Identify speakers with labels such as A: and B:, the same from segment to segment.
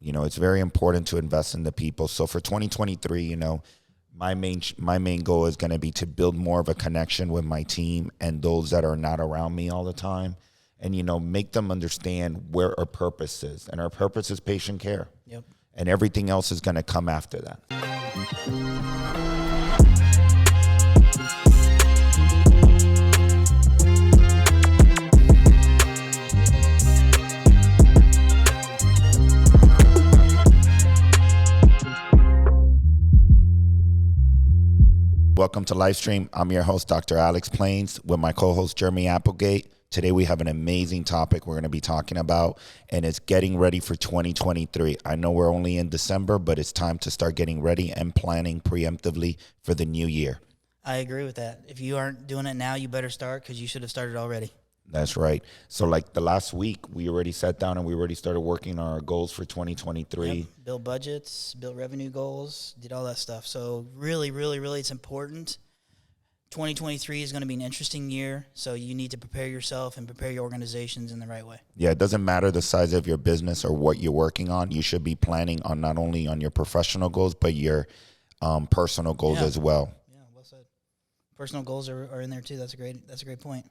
A: It's very important to invest in the people. So for 2023, my main goal is going to be to build more of a connection with my team and those that are not around me all the time, and make them understand where our purpose is. And our purpose is patient care.
B: Yep.
A: And everything else is going to come after that. Welcome to Livestream. I'm your host, Dr. Alex Plains, with my co-host, Jeremy Applegate. Today we have an amazing topic we're going to be talking about, and it's getting ready for 2023. I know we're only in December, but it's time to start getting ready and planning preemptively for the new year.
B: I agree with that. If you aren't doing it now, you better start, because you should have started already.
A: That's right. So like the last week, we already sat down and we already started working on our goals for 2023.
B: Yep. Build budgets, build revenue goals, did all that stuff. So really, it's important. 2023 is going to be an interesting year, so you need to prepare yourself and prepare your organizations in the right way.
A: Yeah, it doesn't matter the size of your business or what you're working on. You should be planning on not only on your professional goals, but your personal goals as well.
B: Yeah, well said. Personal goals are in there too. That's a great point.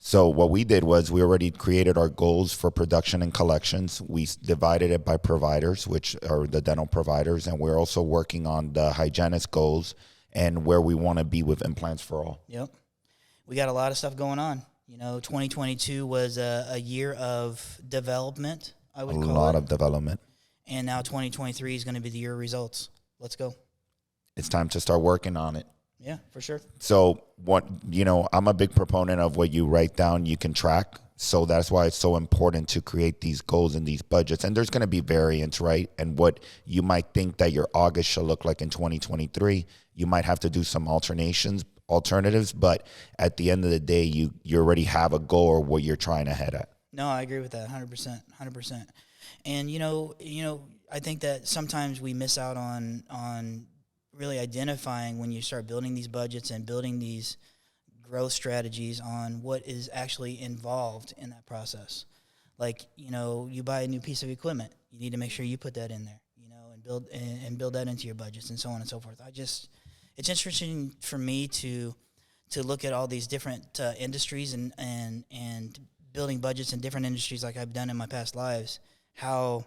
A: So what we did was we already created our goals for production and collections. We divided it by providers, which are the dental providers, and we're also working on the hygienist goals and where we want to be with Implants for All.
B: Yep. We got a lot of stuff going on. 2022 was a year of development, I would call it.
A: A lot of development.
B: And now 2023 is going to be the year of results. Let's go.
A: It's time to start working on it.
B: Yeah, for sure.
A: So I'm a big proponent of what you write down, you can track. So that's why it's so important to create these goals and these budgets. And there's going to be variance, right? And what you might think that your August should look like in 2023, you might have to do some alternatives. But at the end of the day, you already have a goal or what you're trying to head at.
B: No, I agree with that 100%. And, I think that sometimes we miss out on really identifying when you start building these budgets and building these growth strategies on what is actually involved in that process. Like, you buy a new piece of equipment, you need to make sure you put that in there, and build that into your budgets and so on and so forth. It's interesting for me to look at all these different industries and building budgets in different industries like I've done in my past lives, how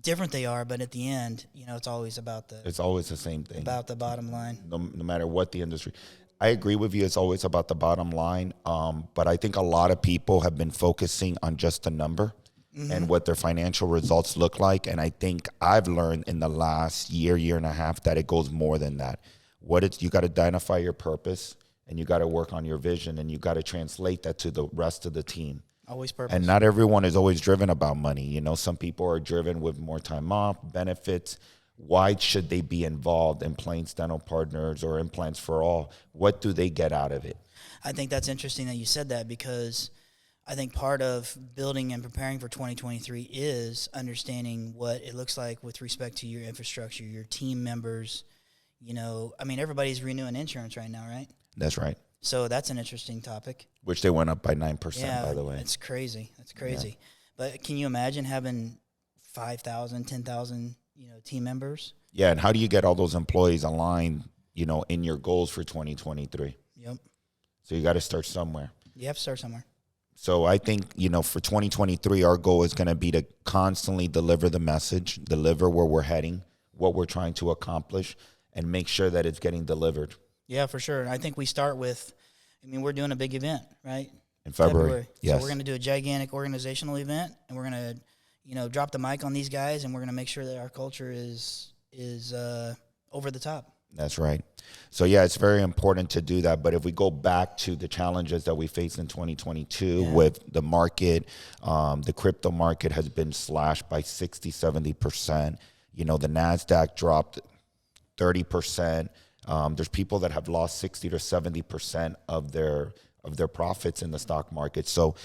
B: different they are, but at the end, it's always it's always the same thing, about the bottom line.
A: No matter what the industry. I agree with you. It's always about the bottom line. But I think a lot of people have been focusing on just the number and what their financial results look like. And I think I've learned in the last year and a half that it goes more than that. You got to identify your purpose, and you got to work on your vision, and you got to translate that to the rest of the team.
B: Always purpose.
A: And not everyone is always driven about money. Some people are driven with more time off, benefits. Why should they be involved in Plains Dental Partners or Implants for All? What do they get out of it?
B: I think that's interesting that you said that, because I think part of building and preparing for 2023 is understanding what it looks like with respect to your infrastructure, your team members. Everybody's renewing insurance right now, right?
A: That's right.
B: So that's an interesting topic.
A: Which they went up by 9%, by the way.
B: It's crazy. That's crazy. Yeah. But can you imagine having 5,000, 10,000, team members?
A: Yeah, and how do you get all those employees aligned, in your goals for 2023?
B: Yep.
A: So you got to start somewhere.
B: You have to start somewhere.
A: So I think, for 2023, our goal is going to be to constantly deliver the message, deliver where we're heading, what we're trying to accomplish, and make sure that it's getting delivered.
B: Yeah, for sure. I think we start with, we're doing a big event, right?
A: In February. Yes.
B: So we're going to do a gigantic organizational event, and we're going to, drop the mic on these guys, and we're going to make sure that our culture is over the top.
A: That's right. So, yeah, it's very important to do that. But if we go back to the challenges that we faced in 2022 with the market, the crypto market has been slashed by 60, 70%. The NASDAQ dropped 30%. There's people that have lost 60 to 70% of their profits in the stock market. So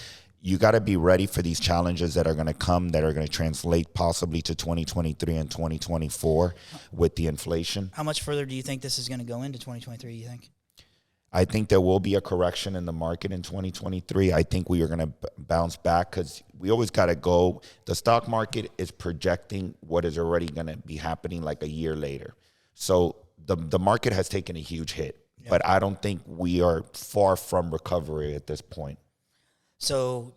A: you got to be ready for these challenges that are going to come, that are going to translate possibly to 2023 and 2024 with the inflation.
B: How much further do you think this is going to go into 2023, you think?
A: I think there will be a correction in the market in 2023. I think we are going to bounce back because we always got to go. The stock market is projecting what is already going to be happening like a year later. So the market has taken a huge hit, but I don't think we are far from recovery at this point.
B: So,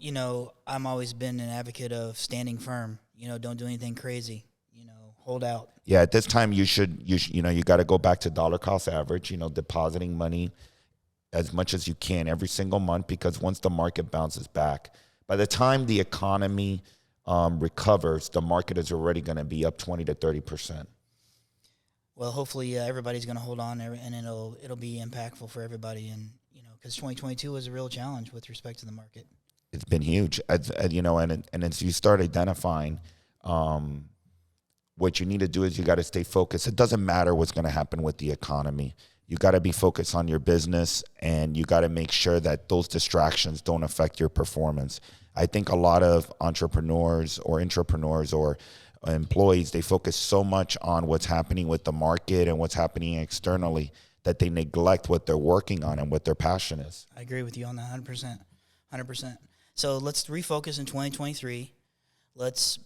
B: I'm always been an advocate of standing firm. Don't do anything crazy. Hold out.
A: Yeah, at this time you got to go back to dollar cost average, depositing money as much as you can every single month, because once the market bounces back, by the time the economy recovers, the market is already going to be up 20 to 30%.
B: Well, hopefully everybody's going to hold on, and it'll be impactful for everybody. And because 2022 was a real challenge with respect to the market. It's
A: been huge, and as you start identifying, what you need to do is you got to stay focused. It doesn't matter what's going to happen with the economy. You got to be focused on your business, and you got to make sure that those distractions don't affect your performance. I think a lot of entrepreneurs or intrapreneurs or employees, they focus so much on what's happening with the market and what's happening externally that they neglect what they're working on and what their passion is.
B: I agree with you on that 100%. So let's refocus in 2023. Let's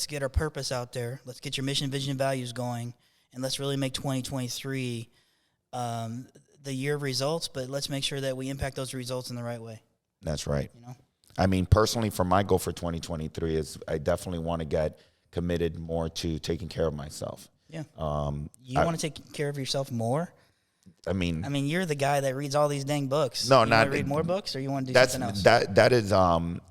B: get our purpose out there. Let's get your mission, vision, and values going, and let's really make 2023 the year of results, but let's make sure that we impact those results in the right way.
A: That's right. I mean, personally, for my goal for 2023 is I definitely want to get committed more to taking care of myself.
B: Yeah. You want to take care of yourself more? I mean, you're the guy that reads all these dang books.
A: No,
B: you
A: not
B: want to read more books, or you want to do something else?
A: That is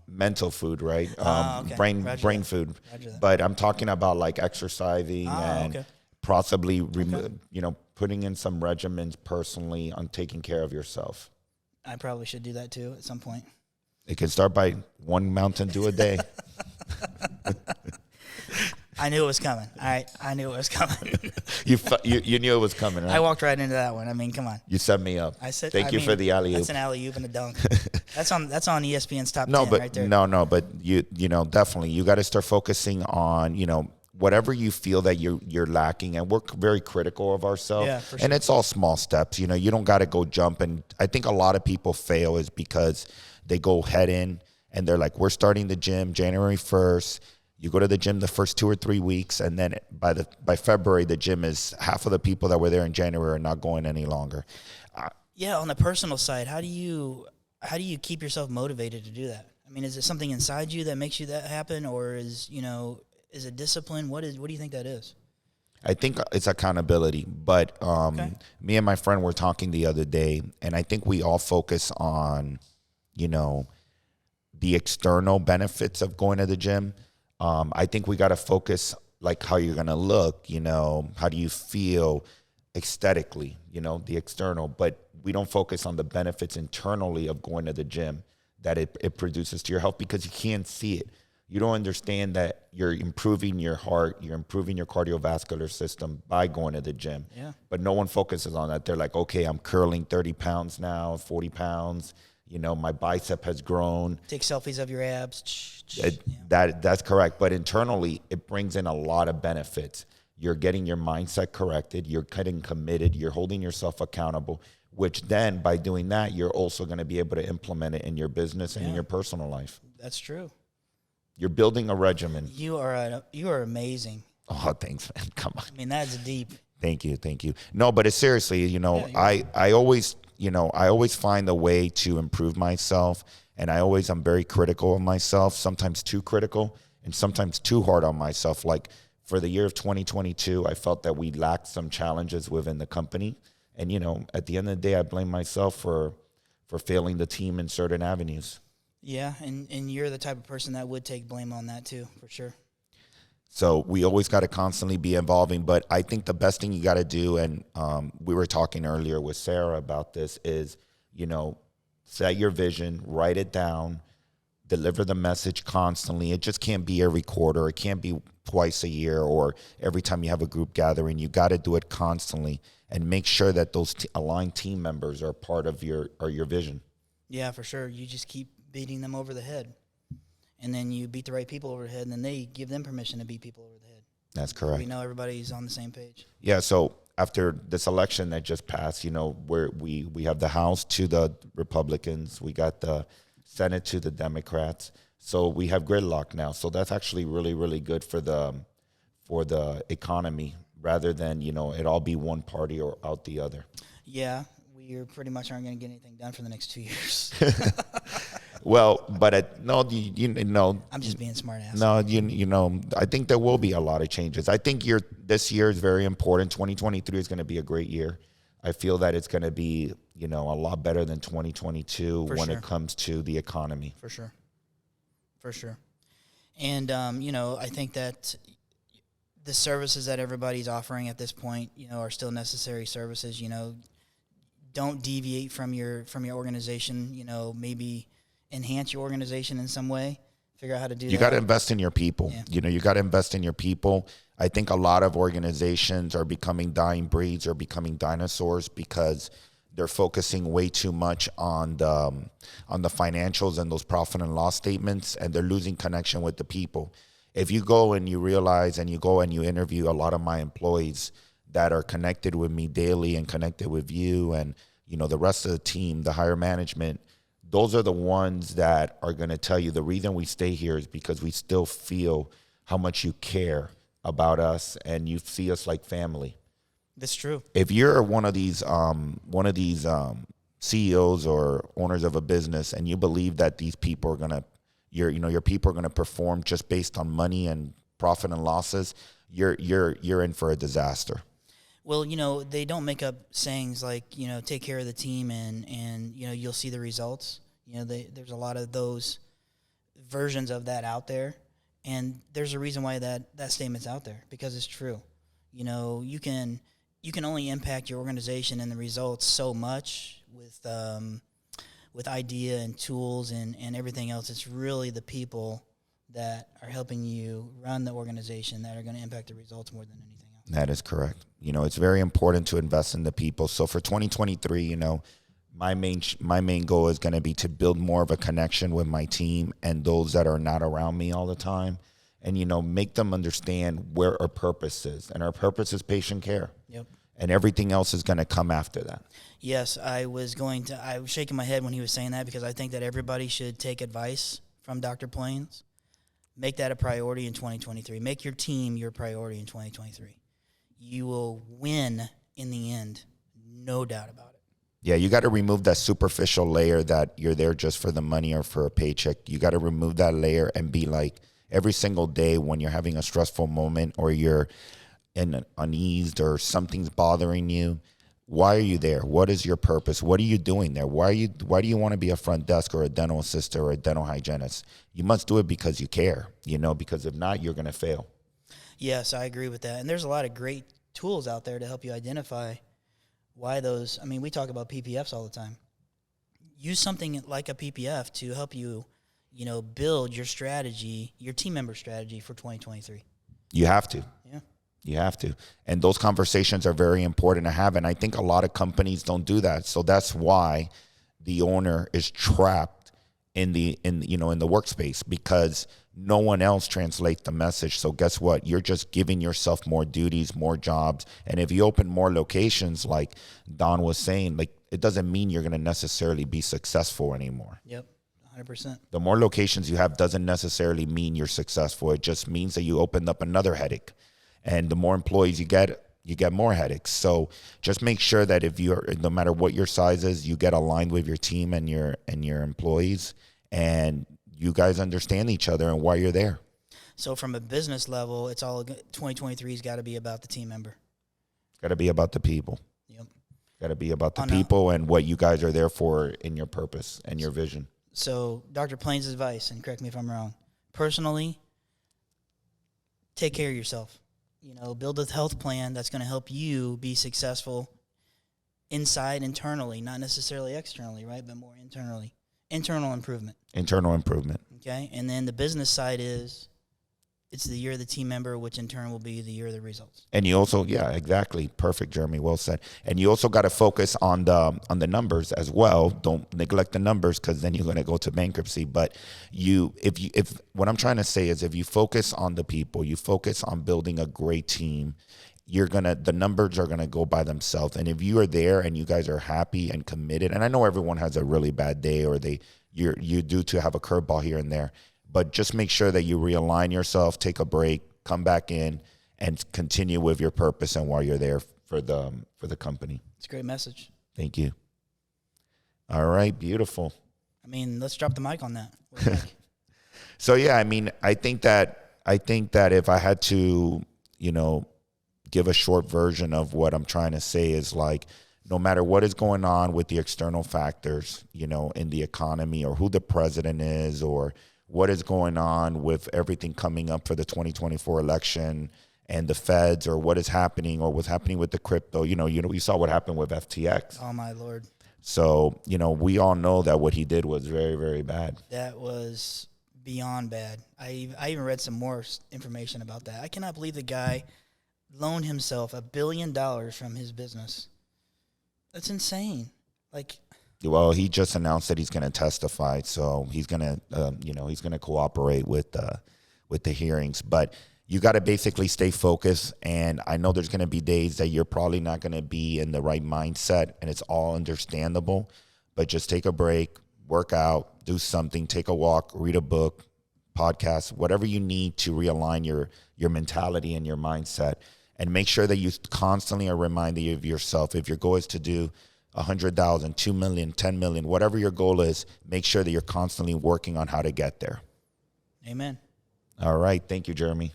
A: mental food, right?
B: Okay.
A: Brain food. But I'm talking about like exercising and possibly putting in some regimens personally on taking care of yourself.
B: I probably should do that too at some point.
A: It can start by one Mountain Dew a day.
B: I knew it was coming. All right, I knew it was coming.
A: You knew it was coming, right?
B: I walked right into that one. I mean, come on.
A: You set me up. Thank you for the alley-oop.
B: That's an alley-oop and a dunk. That's on ESPN's top 10 right there.
A: No, but you definitely you got to start focusing on whatever you feel that you're lacking, and we're very critical of ourselves.
B: Yeah, for sure.
A: And it's all small steps. You don't got to go jump. And I think a lot of people fail is because they go head in and they're like, we're starting the gym January 1st. You go to the gym the first 2 or 3 weeks, and then by February, the gym is half of the people that were there in January are not going any longer.
B: On the personal side, how do you keep yourself motivated to do that? I mean, is it something inside you that makes you that happen, or is it discipline? What do you think that is?
A: I think it's accountability. But me and my friend were talking the other day, and I think we all focus on, the external benefits of going to the gym. I think we got to focus like how you're going to look, how do you feel aesthetically, the external, but we don't focus on the benefits internally of going to the gym that it produces to your health, because you can't see it. You don't understand that you're improving your heart, you're improving your cardiovascular system by going to the gym.
B: Yeah.
A: But no one focuses on that. They're like, okay, I'm curling 30 pounds now, 40 pounds. My bicep has grown.
B: Take selfies of your abs.
A: That's correct. But internally, it brings in a lot of benefits. You're getting your mindset corrected. You're getting committed. You're holding yourself accountable, which then by doing that, you're also going to be able to implement it in your business and in your personal life.
B: That's true.
A: You're building a regimen.
B: You are amazing.
A: Oh, thanks, man. Come on.
B: I mean, that's deep.
A: Thank you. No, but it's seriously, I always find a way to improve myself, and I'm very critical of myself, sometimes too critical and sometimes too hard on myself. Like for the year of 2022, I felt that we lacked some challenges within the company. And, at the end of the day, I blame myself for failing the team in certain avenues.
B: Yeah, and you're the type of person that would take blame on that too, for sure.
A: So we always got to constantly be evolving. But I think the best thing you got to do, and we were talking earlier with Sarah about this, is, set your vision, write it down, deliver the message constantly. It just can't be every quarter. It can't be twice a year or every time you have a group gathering. You got to do it constantly and make sure that those aligned team members are part of your vision. Yeah,
B: for sure. You just keep beating them over the head. And then you beat the right people over the head, and then they give them permission to beat people over the head.
A: That's correct.
B: We know everybody's on the same page.
A: Yeah, so after this election that just passed, where we have the House to the Republicans, we got the Senate to the Democrats. So we have gridlock now. So that's actually really, really good for the economy, rather than, it all be one party or out the other.
B: Yeah, we pretty much aren't going to get anything done for the next 2 years.
A: Well, but
B: I'm just being smart ass.
A: No, I think there will be a lot of changes. I think this year is very important. 2023 is going to be a great year. I feel that it's going to be, a lot better than 2022 when it comes to the economy.
B: For sure. And, I think that the services that everybody's offering at this point, are still necessary services. Don't deviate from your organization. Maybe enhance your organization in some way. Figure out how to do that.
A: You got to invest in your people.
B: Yeah.
A: You got to invest in your people. I think a lot of organizations are becoming dying breeds or becoming dinosaurs because they're focusing way too much on the financials and those profit and loss statements, and they're losing connection with the people. If you go and you realize and you go and you interview a lot of my employees that are connected with me daily and connected with you and, the rest of the team, the higher management, those are the ones that are going to tell you the reason we stay here is because we still feel how much you care about us and you see us like family.
B: That's true.
A: If you're one of these CEOs or owners of a business and you believe that these people are going to, your people are going to perform just based on money and profit and losses, you're in for a disaster.
B: Well, they don't make up sayings like, take care of the team and you'll see the results. There's a lot of those versions of that out there. And there's a reason why that statement's out there, because it's true. You can only impact your organization and the results so much with idea and tools and everything else. It's really the people that are helping you run the organization that are going to impact the results more than anything else.
A: That is correct. It's very important to invest in the people. So for 2023, my main goal is going to be to build more of a connection with my team and those that are not around me all the time, and make them understand where our purpose is. And our purpose is patient care.
B: Yep.
A: And everything else is going to come after that.
B: Yes, I was shaking my head when he was saying that, because I think that everybody should take advice from Dr. Plains. Make that a priority in 2023. Make your team your priority in 2023. You will win in the end, no doubt about it.
A: Yeah, you got to remove that superficial layer that you're there just for the money or for a paycheck. You got to remove that layer and be like, every single day when you're having a stressful moment or you're uneased or something's bothering you, why are you there? What is your purpose? What are you doing there? Why do you want to be a front desk or a dental assistant or a dental hygienist? You must do it because you care, because if not, you're going to fail. Yes,
B: I agree with that. And there's a lot of great tools out there to help you identify why those, we talk about PPFs all the time. Use something like a PPF to help you, build your strategy, your team member strategy for 2023.
A: You have to.
B: Yeah.
A: You have to. And those conversations are very important to have. And I think a lot of companies don't do that. So that's why the owner is trapped in the workspace, because no one else translates the message. So guess what? You're just giving yourself more duties, more jobs. And if you open more locations, like Don was saying, it doesn't mean you're going to necessarily be successful anymore.
B: Yep. 100%.
A: The more locations you have doesn't necessarily mean you're successful. It just means that you opened up another headache. And the more employees you get more headaches. So just make sure that no matter what your size is, you get aligned with your team and your employees, and you guys understand each other and why you're there.
B: So from a business level, 2023 has got to be about the team member.
A: Got to be about the people.
B: Yep.
A: Got to be about the people and what you guys are there for in your purpose and your vision.
B: So Dr. Plains' advice, and correct me if I'm wrong, personally, take care of yourself. Build a health plan that's going to help you be successful internally, not necessarily externally, right? But more internally. Internal improvement. Okay. And then the business side it's the year of the team member, which in turn will be the year of the results.
A: And you also, yeah, exactly. Perfect, Jeremy. Well said. And you also got to focus on the numbers as well. Don't neglect the numbers, because then you're going to go to bankruptcy. But if what I'm trying to say is, if you focus on the people, you focus on building a great team, the numbers are gonna go by themselves. And if you are there and you guys are happy and committed, and I know everyone has a really bad day or you do to have a curveball here and there, but just make sure that you realign yourself, take a break, come back in, and continue with your purpose and while you're there for the company.
B: It's a great message.
A: Thank you. All right, beautiful.
B: I mean, let's drop the mic on that. What do you think?
A: So yeah, I mean, I think that if I had to, give a short version of what I'm trying to say is like, no matter what is going on with the external factors, in the economy or who the president is or what is going on with everything coming up for the 2024 election and the feds or what is happening or what's happening with the crypto, we saw what happened with FTX.
B: Oh my Lord.
A: So, we all know that what he did was very, very bad.
B: That was beyond bad. I even read some more information about that. I cannot believe the guy loaned himself $1 billion from his business. That's insane.
A: Well, he just announced that he's going to testify, so he's going to, he's going to cooperate with the hearings. But you got to basically stay focused. And I know there's going to be days that you're probably not going to be in the right mindset, and it's all understandable. But just take a break, work out, do something, take a walk, read a book, podcast, whatever you need to realign your mentality and your mindset. And make sure that you constantly are reminding of yourself. If your goal is to do 100,000, 2 million, 10 million, whatever your goal is, make sure that you're constantly working on how to get there.
B: Amen.
A: All right. Thank you, Jeremy.